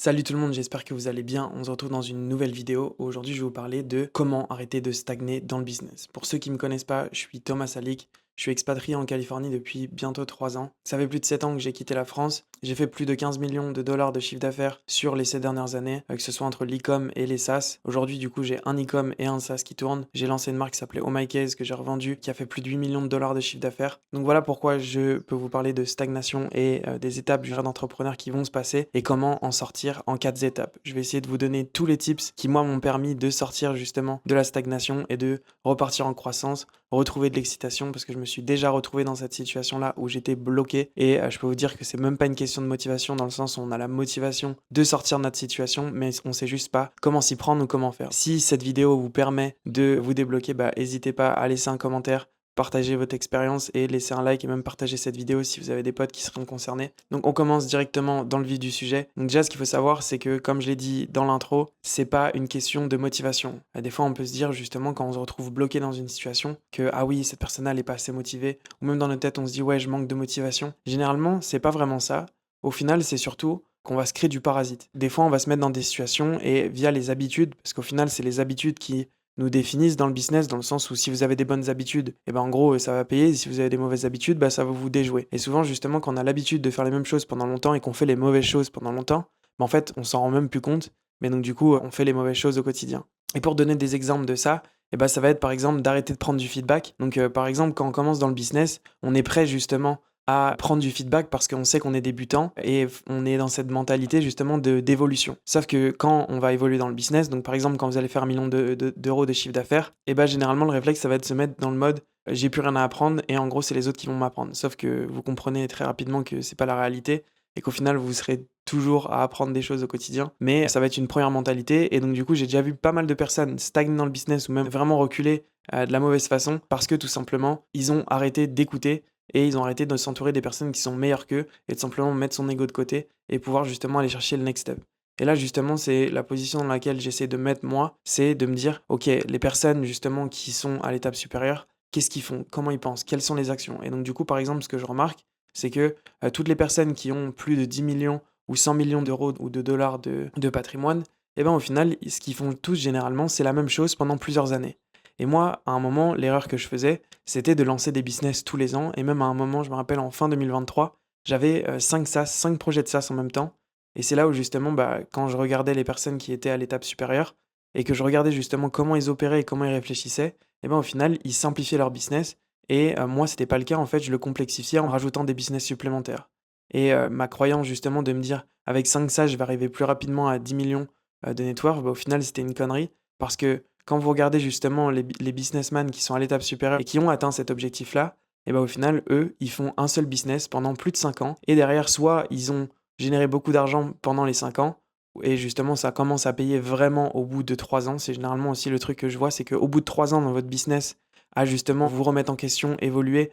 Salut tout le monde, j'espère que vous allez bien. On se retrouve dans une nouvelle vidéo. Aujourd'hui, je vais vous parler de comment arrêter de stagner dans le business. Pour ceux qui ne me connaissent pas, je suis Thomas Salik. Je suis expatrié en Californie depuis bientôt 3 ans. Ça fait plus de 7 ans que j'ai quitté la France. J'ai fait plus de 15 millions de dollars de chiffre d'affaires sur les 7 dernières années, que ce soit entre l'e-com et les SaaS. Aujourd'hui, du coup, j'ai un e-com et un SaaS qui tournent. J'ai lancé une marque qui s'appelait Oh My Case que j'ai revendue, qui a fait plus de 8 millions de dollars de chiffre d'affaires. Donc voilà pourquoi je peux vous parler de stagnation et des étapes du jeune entrepreneur qui vont se passer et comment en sortir en 4 étapes. Je vais essayer de vous donner tous les tips qui, moi, m'ont permis de sortir justement de la stagnation et de repartir en croissance, retrouver de l'excitation parce que je me suis déjà retrouvé dans cette situation-là où j'étais bloqué et je peux vous dire que c'est même pas une question de motivation dans le sens où on a la motivation de sortir de notre situation mais on sait juste pas comment s'y prendre ou comment faire. Si cette vidéo vous permet de vous débloquer, n'hésitez pas à laisser un commentaire, partager votre expérience et laisser un like et même partager cette vidéo si vous avez des potes qui seront concernés. Donc on commence directement dans le vif du sujet. Donc déjà ce qu'il faut savoir c'est que comme je l'ai dit dans l'intro, c'est pas une question de motivation. Des fois on peut se dire justement quand on se retrouve bloqué dans une situation que ah oui cette personne-là elle est pas assez motivée ou même dans notre tête on se dit ouais je manque de motivation. Généralement c'est pas vraiment ça. Au final c'est surtout qu'on va se créer du parasite. Des fois on va se mettre dans des situations et via les habitudes, parce qu'au final c'est les habitudes qui nous définissent dans le business, dans le sens où si vous avez des bonnes habitudes, et ben en gros ça va payer, et si vous avez des mauvaises habitudes, ça va vous déjouer. Et souvent justement quand on a l'habitude de faire les mêmes choses pendant longtemps et qu'on fait les mauvaises choses pendant longtemps, en fait on s'en rend même plus compte, mais donc du coup on fait les mauvaises choses au quotidien. Et pour donner des exemples de ça, ça va être par exemple d'arrêter de prendre du feedback. Donc par exemple quand on commence dans le business, on est prêt justement à prendre du feedback parce qu'on sait qu'on est débutant et on est dans cette mentalité justement d'évolution. Sauf que quand on va évoluer dans le business, donc par exemple quand vous allez faire 1 million d'euros de chiffre d'affaires, généralement le réflexe ça va être de se mettre dans le mode j'ai plus rien à apprendre et en gros c'est les autres qui vont m'apprendre. Sauf que vous comprenez très rapidement que c'est pas la réalité et qu'au final vous serez toujours à apprendre des choses au quotidien, mais ça va être une première mentalité et donc du coup j'ai déjà vu pas mal de personnes stagner dans le business ou même vraiment reculer de la mauvaise façon parce que tout simplement ils ont arrêté d'écouter et ils ont arrêté de s'entourer des personnes qui sont meilleures qu'eux et de simplement mettre son ego de côté et pouvoir justement aller chercher le next step. Et là justement c'est la position dans laquelle j'essaie de mettre moi, c'est de me dire ok les personnes justement qui sont à l'étape supérieure, qu'est-ce qu'ils font, comment ils pensent, quelles sont les actions. Et donc du coup par exemple ce que je remarque c'est que toutes les personnes qui ont plus de 10 millions ou 100 millions d'euros ou de dollars de patrimoine, au final ce qu'ils font tous généralement c'est la même chose pendant plusieurs années. Et moi, à un moment, l'erreur que je faisais, c'était de lancer des business tous les ans. Et même à un moment, je me rappelle en fin 2023, j'avais 5 SaaS, 5 projets de SaaS en même temps. Et c'est là où justement, quand je regardais les personnes qui étaient à l'étape supérieure et que je regardais justement comment ils opéraient et comment ils réfléchissaient, au final, ils simplifiaient leur business. Et moi, c'était pas le cas. En fait, je le complexifiais en rajoutant des business supplémentaires. Et ma croyance justement de me dire, avec 5 SaaS, je vais arriver plus rapidement à 10 millions de network, au final, c'était une connerie. Parce que quand vous regardez justement les businessmen qui sont à l'étape supérieure et qui ont atteint cet objectif-là, au final, eux, ils font un seul business pendant plus de 5 ans. Et derrière, soit ils ont généré beaucoup d'argent pendant les 5 ans, et justement, ça commence à payer vraiment au bout de 3 ans. C'est généralement aussi le truc que je vois, c'est qu'au bout de 3 ans dans votre business, à justement vous remettre en question, évoluer,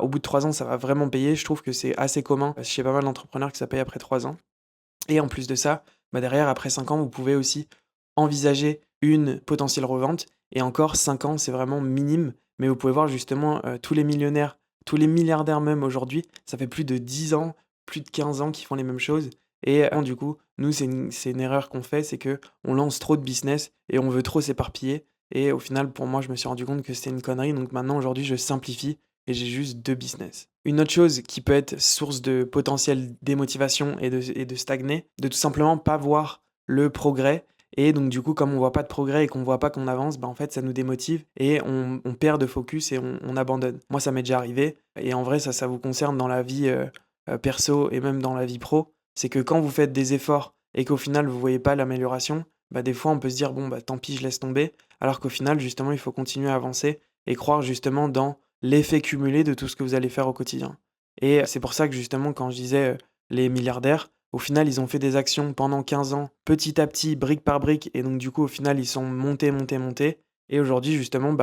au bout de 3 ans, ça va vraiment payer. Je trouve que c'est assez commun chez pas mal d'entrepreneurs que ça paye après 3 ans. Et en plus de ça, derrière, après 5 ans, vous pouvez aussi envisager une potentielle revente. Et encore, 5 ans, c'est vraiment minime. Mais vous pouvez voir justement tous les millionnaires, tous les milliardaires même aujourd'hui, ça fait plus de 10 ans, plus de 15 ans qu'ils font les mêmes choses. Et du coup, nous, c'est une erreur qu'on fait, c'est que on lance trop de business et on veut trop s'éparpiller. Et au final, pour moi, je me suis rendu compte que c'était une connerie. Donc maintenant, aujourd'hui, je simplifie et j'ai juste 2 business. Une autre chose qui peut être source de potentielle démotivation et de stagner, de tout simplement pas voir le progrès. Et donc du coup, comme on voit pas de progrès et qu'on voit pas qu'on avance, en fait, ça nous démotive et on perd de focus et on abandonne. Moi, ça m'est déjà arrivé et en vrai, ça vous concerne dans la vie perso et même dans la vie pro. C'est que quand vous faites des efforts et qu'au final, vous voyez pas l'amélioration, des fois, on peut se dire, bon, tant pis, je laisse tomber. Alors qu'au final, justement, il faut continuer à avancer et croire justement dans l'effet cumulé de tout ce que vous allez faire au quotidien. Et c'est pour ça que justement, quand je disais les milliardaires, au final, ils ont fait des actions pendant 15 ans, petit à petit, brique par brique, et donc du coup, au final, ils sont montés, montés, montés. Et aujourd'hui, justement,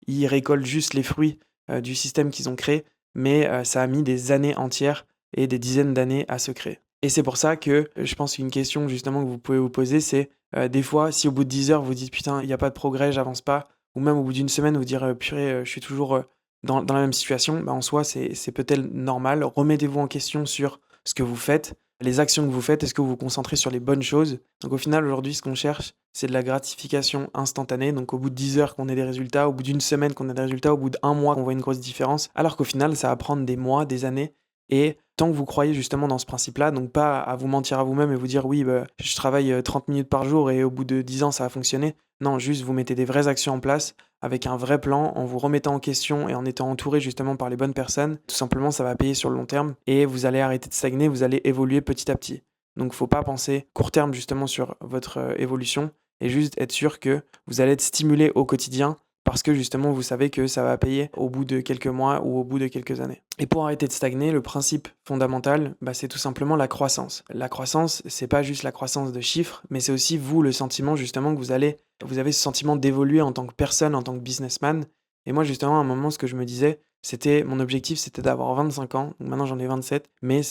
ils récoltent juste les fruits du système qu'ils ont créé, mais ça a mis des années entières et des dizaines d'années à se créer. Et c'est pour ça que je pense qu'une question justement que vous pouvez vous poser, c'est des fois, si au bout de 10 heures, vous dites putain, il n'y a pas de progrès, j'avance pas, ou même au bout d'une semaine, vous dire purée, je suis toujours dans la même situation, en soi, c'est peut-être normal. Remettez-vous en question sur ce que vous faites. les actions que vous faites, est-ce que vous vous concentrez sur les bonnes choses? Donc au final, aujourd'hui, ce qu'on cherche, c'est de la gratification instantanée. Donc au bout de 10 heures qu'on ait des résultats, au bout d'une semaine qu'on ait des résultats, au bout d'un mois qu'on voit une grosse différence. Alors qu'au final, ça va prendre des mois, des années. Et tant que vous croyez justement dans ce principe-là, donc pas à vous mentir à vous-même et vous dire oui, bah, je travaille 30 minutes par jour et au bout de 10 ans, ça va fonctionner. Non, juste vous mettez des vraies actions en place avec un vrai plan, en vous remettant en question et en étant entouré justement par les bonnes personnes. Tout simplement, ça va payer sur le long terme et vous allez arrêter de stagner, vous allez évoluer petit à petit. Donc, faut pas penser court terme justement sur votre évolution et juste être sûr que vous allez être stimulé au quotidien parce que justement vous savez que ça va payer au bout de quelques mois ou au bout de quelques années. Et pour arrêter de stagner, le principe fondamental, bah, c'est tout simplement la croissance. La croissance, c'est pas juste la croissance de chiffres, mais c'est aussi vous le sentiment justement que vous avez ce sentiment d'évoluer en tant que personne, en tant que businessman. Et moi justement à un moment ce que je me disais, mon objectif c'était d'avoir 25 ans, donc maintenant j'en ai 27, mais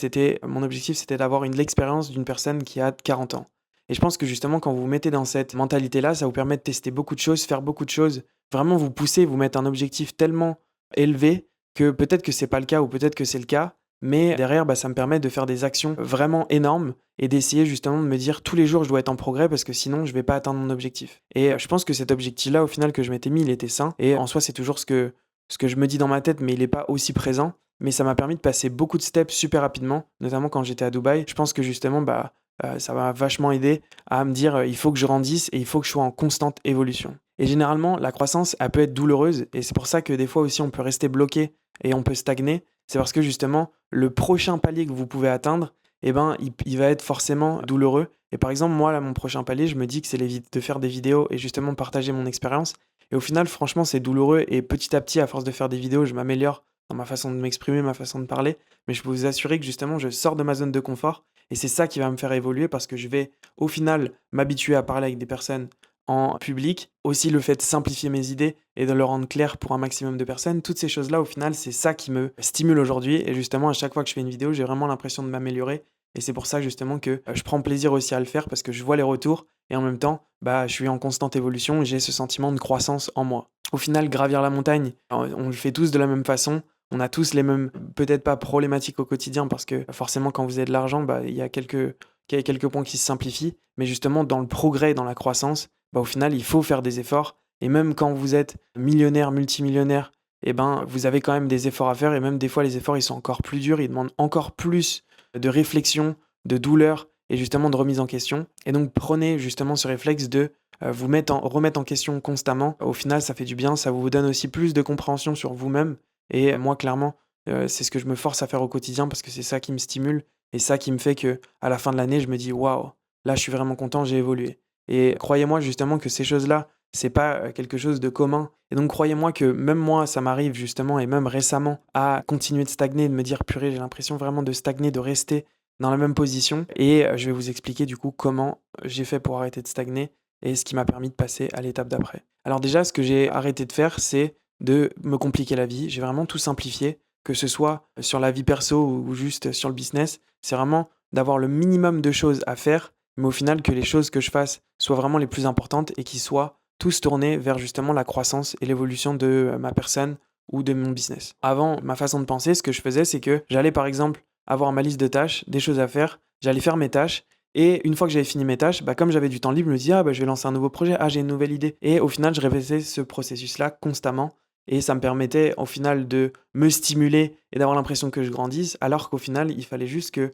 mon objectif c'était d'avoir l'expérience d'une personne qui a 40 ans. Et je pense que justement quand vous vous mettez dans cette mentalité-là, ça vous permet de tester beaucoup de choses, faire beaucoup de choses, vraiment vous pousser, vous mettre un objectif tellement élevé que peut-être que c'est pas le cas ou peut-être que c'est le cas, mais derrière, bah, ça me permet de faire des actions vraiment énormes et d'essayer justement de me dire tous les jours je dois être en progrès parce que sinon je vais pas atteindre mon objectif. Et je pense que cet objectif-là, au final, que je m'étais mis, il était sain. Et en soi, c'est toujours ce que je me dis dans ma tête, mais il est pas aussi présent. Mais ça m'a permis de passer beaucoup de steps super rapidement, notamment quand j'étais à Dubaï. Je pense que justement, bah, ça m'a vachement aidé à me dire il faut que je grandisse et il faut que je sois en constante évolution. Et généralement, la croissance, elle peut être douloureuse et c'est pour ça que des fois aussi on peut rester bloqué et on peut stagner. C'est parce que justement, le prochain palier que vous pouvez atteindre, eh ben, il va être forcément douloureux. Et par exemple, moi, là, mon prochain palier, je me dis que c'est de faire des vidéos et justement partager mon expérience. Et au final, franchement, c'est douloureux et petit à petit, à force de faire des vidéos, je m'améliore dans ma façon de m'exprimer, ma façon de parler. Mais je peux vous assurer que justement, je sors de ma zone de confort et c'est ça qui va me faire évoluer parce que je vais au final m'habituer à parler avec des personnes en public. Aussi le fait de simplifier mes idées et de le rendre clair pour un maximum de personnes. Toutes ces choses-là, au final, c'est ça qui me stimule aujourd'hui. Et justement, à chaque fois que je fais une vidéo, j'ai vraiment l'impression de m'améliorer. Et c'est pour ça justement que je prends plaisir aussi à le faire parce que je vois les retours et en même temps, bah, je suis en constante évolution et j'ai ce sentiment de croissance en moi. Au final, gravir la montagne, on le fait tous de la même façon. On a tous les mêmes, peut-être pas problématiques au quotidien parce que forcément, quand vous avez de l'argent, bah, il y a quelques points qui se simplifient. Mais justement, dans le progrès, dans la croissance, bah, au final, il faut faire des efforts. Et même quand vous êtes millionnaire, multimillionnaire, eh ben, vous avez quand même des efforts à faire. Et même des fois, les efforts, ils sont encore plus durs. Ils demandent encore plus de réflexion, de douleur et justement de remise en question. Et donc, prenez justement ce réflexe de remettre en question constamment. Au final, ça fait du bien. Ça vous donne aussi plus de compréhension sur vous-même. Et moi, clairement, c'est ce que je me force à faire au quotidien parce que c'est ça qui me stimule et ça qui me fait que à la fin de l'année, je me dis: «Waouh, là, je suis vraiment content, j'ai évolué». Et croyez-moi justement que ces choses-là, c'est pas, quelque chose de commun et donc croyez-moi que même moi, ça m'arrive justement et même récemment à continuer de stagner, de me dire: «Purée, j'ai l'impression vraiment de stagner, de rester dans la même position» et je vais vous expliquer du coup comment j'ai fait pour arrêter de stagner et ce qui m'a permis de passer à l'étape d'après. Alors déjà, ce que j'ai arrêté de faire, c'est de me compliquer la vie. J'ai vraiment tout simplifié, que ce soit sur la vie perso ou juste sur le business. C'est vraiment d'avoir le minimum de choses à faire mais au final que les choses que je fasse soient vraiment les plus importantes et qu'ils soient tous tournés vers justement la croissance et l'évolution de ma personne ou de mon business. Avant, ma façon de penser, ce que je faisais, c'est que j'allais par exemple avoir ma liste de tâches, des choses à faire, j'allais faire mes tâches, et une fois que j'avais fini mes tâches, bah, comme j'avais du temps libre, je me disais, ah bah, je vais lancer un nouveau projet, ah j'ai une nouvelle idée. Et au final, je répétais ce processus-là constamment, et ça me permettait au final de me stimuler et d'avoir l'impression que je grandisse, alors qu'au final, il fallait juste que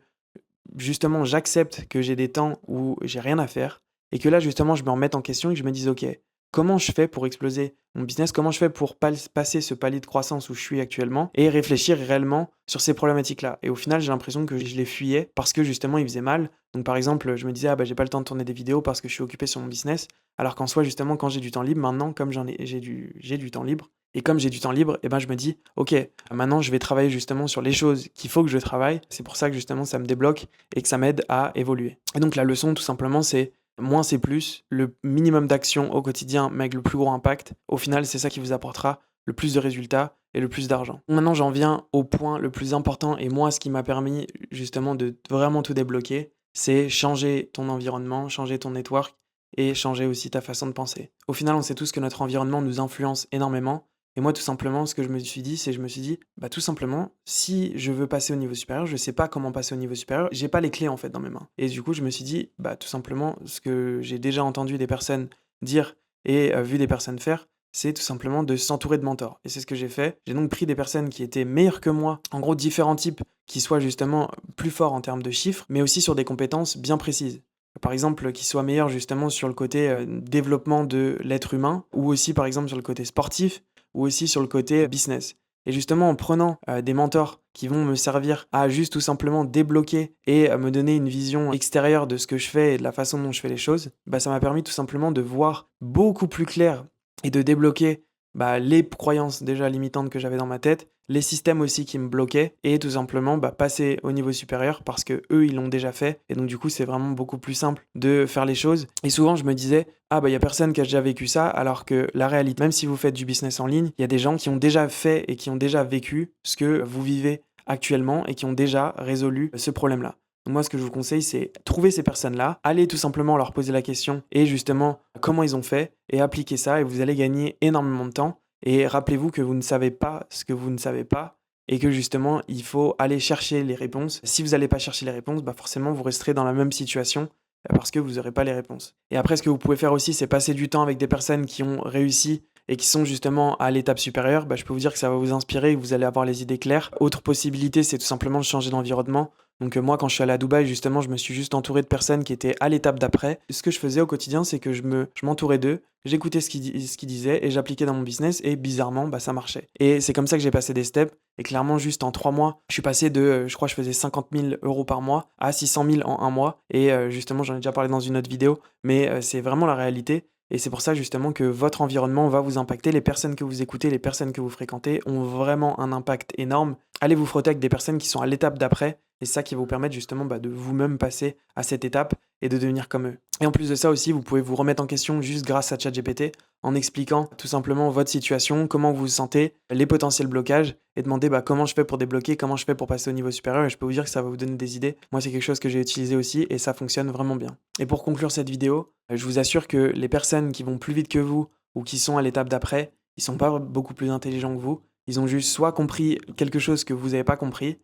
justement, j'accepte que j'ai des temps où j'ai rien à faire et que là, justement, je me remette en question et que je me dise: «OK, comment je fais pour exploser mon business? Comment je fais pour passer ce palier de croissance où je suis actuellement?» et réfléchir réellement sur ces problématiques-là et au final, j'ai l'impression que je les fuyais parce que justement, ils faisaient mal. Donc par exemple, je me disais: «Ah bah, j'ai pas le temps de tourner des vidéos parce que je suis occupé sur mon business», alors qu'en soi, justement, quand j'ai du temps libre maintenant, comme j'ai du temps libre et comme j'ai du temps libre et ben, je me dis: «OK, maintenant je vais travailler justement sur les choses qu'il faut que je travaille». C'est pour ça que justement ça me débloque et que ça m'aide à évoluer. Et donc la leçon tout simplement c'est moins c'est plus, le minimum d'actions au quotidien mais avec le plus gros impact. Au final, c'est ça qui vous apportera le plus de résultats et le plus d'argent. Maintenant, j'en viens au point le plus important et moi ce qui m'a permis justement de vraiment tout débloquer, c'est changer ton environnement, changer ton network et changer aussi ta façon de penser. Au final, on sait tous que notre environnement nous influence énormément Et moi, tout simplement, ce que je me suis dit, c'est je me suis dit: «Bah, tout simplement, si je veux passer au niveau supérieur, je sais pas comment passer au niveau supérieur, j'ai pas les clés, en fait, dans mes mains». Et du coup, je me suis dit: «Bah, tout simplement, ce que j'ai déjà entendu des personnes dire et vu des personnes faire, c'est tout simplement de s'entourer de mentors». Et c'est ce que j'ai fait. J'ai donc pris des personnes qui étaient meilleures que moi, en gros différents types, qui soient justement plus forts en termes de chiffres, mais aussi sur des compétences bien précises. Par exemple, qui soient meilleurs justement sur le côté, développement de l'être humain ou aussi, par exemple, sur le côté sportif ou aussi sur le côté business. Et justement, en prenant, des mentors qui vont me servir à juste tout simplement débloquer et me donner une vision extérieure de ce que je fais et de la façon dont je fais les choses, bah, ça m'a permis tout simplement de voir beaucoup plus clair et de débloquer, bah, les croyances déjà limitantes que j'avais dans ma tête, les systèmes aussi qui me bloquaient et tout simplement, bah, passer au niveau supérieur parce que eux ils l'ont déjà fait et donc du coup, c'est vraiment beaucoup plus simple de faire les choses. Et souvent je me disais: «Ah bah, il y a personne qui a déjà vécu ça», alors que la réalité, même si vous faites du business en ligne, il y a des gens qui ont déjà fait et qui ont déjà vécu ce que vous vivez actuellement et qui ont déjà résolu ce problème-là. Donc moi, ce que je vous conseille, c'est trouver ces personnes-là, aller tout simplement leur poser la question et justement comment ils ont fait et appliquer ça et vous allez gagner énormément de temps. Et rappelez-vous que vous ne savez pas ce que vous ne savez pas et que justement, il faut aller chercher les réponses. Si vous n'allez pas chercher les réponses, bah forcément, vous resterez dans la même situation parce que vous n'aurez pas les réponses. Et après, ce que vous pouvez faire aussi, c'est passer du temps avec des personnes qui ont réussi et qui sont justement à l'étape supérieure. Bah, je peux vous dire que ça va vous inspirer et que vous allez avoir les idées claires. Autre possibilité, c'est tout simplement de changer d'environnement. Donc moi, quand je suis allé à Dubaï, justement, je me suis juste entouré de personnes qui étaient à l'étape d'après. Ce que je faisais au quotidien, c'est que je m'entourais d'eux, j'écoutais ce qu'ils disaient et j'appliquais dans mon business et bizarrement, bah, ça marchait. Et c'est comme ça que j'ai passé des steps. Et clairement, juste en 3 mois, je suis passé de, je crois, que je faisais 50 000 euros par mois à 600 000 en un mois. Et justement, j'en ai déjà parlé dans une autre vidéo, mais c'est vraiment la réalité. Et c'est pour ça justement que votre environnement va vous impacter. Les personnes que vous écoutez, les personnes que vous fréquentez ont vraiment un impact énorme. Allez vous frotter avec des personnes qui sont à l'étape d'après. Et c'est ça qui va vous permettre justement bah, de vous-même passer à cette étape et de devenir comme eux. Et en plus de ça aussi, vous pouvez vous remettre en question juste grâce à ChatGPT en expliquant tout simplement votre situation, comment vous vous sentez, les potentiels blocages et demander bah, comment je fais pour débloquer, comment je fais pour passer au niveau supérieur. Et je peux vous dire que ça va vous donner des idées. Moi, c'est quelque chose que j'ai utilisé aussi et ça fonctionne vraiment bien. Et pour conclure cette vidéo, je vous assure que les personnes qui vont plus vite que vous ou qui sont à l'étape d'après, ils sont pas beaucoup plus intelligents que vous. Ils ont juste soit compris quelque chose que vous n'avez pas compris,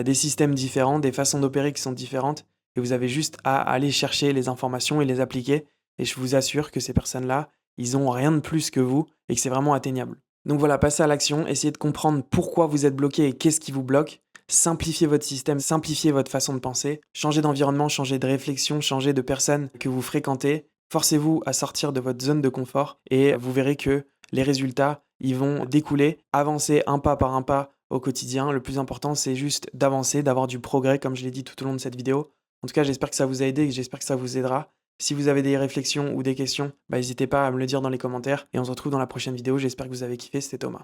des systèmes différents, des façons d'opérer qui sont différentes, et vous avez juste à aller chercher les informations et les appliquer. Et je vous assure que ces personnes-là, ils ont rien de plus que vous et que c'est vraiment atteignable. Donc voilà, passez à l'action, essayez de comprendre pourquoi vous êtes bloqué et qu'est-ce qui vous bloque. Simplifiez votre système, simplifiez votre façon de penser, changez d'environnement, changez de réflexion, changez de personnes que vous fréquentez. Forcez-vous à sortir de votre zone de confort et vous verrez que les résultats, ils vont découler. Avancez un pas par un pas au quotidien. Le plus important, c'est juste d'avancer, d'avoir du progrès, comme je l'ai dit tout au long de cette vidéo. En tout cas, j'espère que ça vous a aidé et j'espère que ça vous aidera. Si vous avez des réflexions ou des questions, bah, n'hésitez pas à me le dire dans les commentaires et on se retrouve dans la prochaine vidéo. J'espère que vous avez kiffé, c'était Thomas.